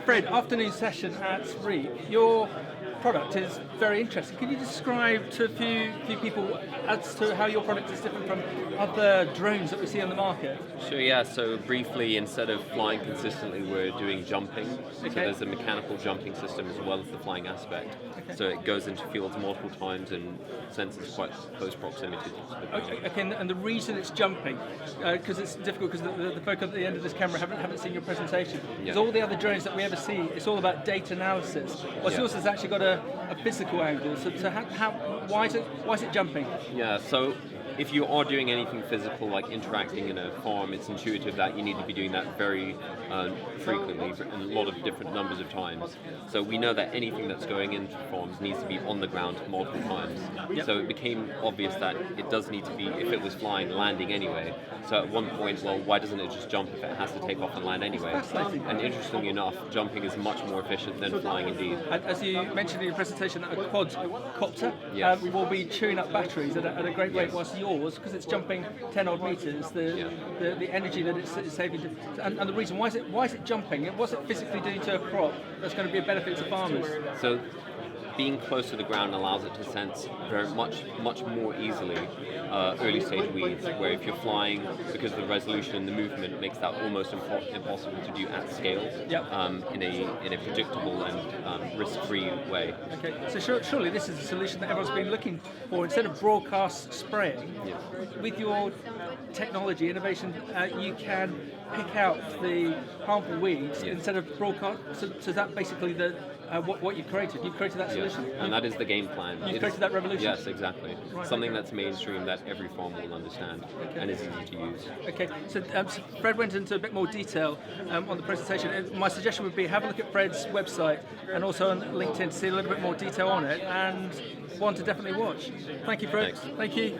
Fred, afternoon session at REAP. Your product is very interesting. Can you describe to a few people as to how your product is different from other drones that we see on the market? Sure, yeah. So briefly, instead of flying consistently, we're doing jumping. Okay. So there's a mechanical jumping system as well as the flying aspect. Okay. So it goes into fields multiple times and senses quite close proximity to the ground. Okay, and the reason it's jumping, because it's difficult because the folk at the end of this camera haven't seen your presentation. Because all the other drones that we ever see, it's all about data analysis. Well, yours has actually got a physical angle. So why is it jumping? Yeah, so if you are doing anything physical, like interacting in a farm, it's intuitive that you need to be doing that very frequently and a lot of different numbers of times. So we know that anything that's going into farms needs to be on the ground multiple times. Yep. So it became obvious that it does need to be, if it was flying, landing anyway. So at one point, well, why doesn't it just jump if it has to take off and land anyway? And interestingly enough, jumping is much more efficient than flying indeed. As you mentioned in your presentation, a quadcopter, Yes. we will be chewing up batteries at a great rate, whilst yours, because it's jumping 10 odd meters, the energy that it's saving, and the reason why is it jumping? What's it physically doing to a crop that's going to be a benefit to farmers? So being close to the ground allows it to sense very much more easily early stage weeds, where if you're flying, because the resolution and the movement makes that almost impossible to do at scale. Yep. In a predictable and risk-free way. Okay, so surely this is a solution that everyone's been looking for. Instead of broadcast spraying, with your technology innovation, you can pick out the harmful weeds instead of broadcast. So that basically what you created. You created that solution. And that is the game plan. You created that revolution. Yes, exactly. Right, Something that's mainstream that every farmer will understand and is easy to use. Okay, so Fred went into a bit more detail on the presentation. My suggestion would be have a look at Fred's website and also on LinkedIn to see a little bit more detail on it, and one to definitely watch. Thank you, Fred. Thanks. Thank you.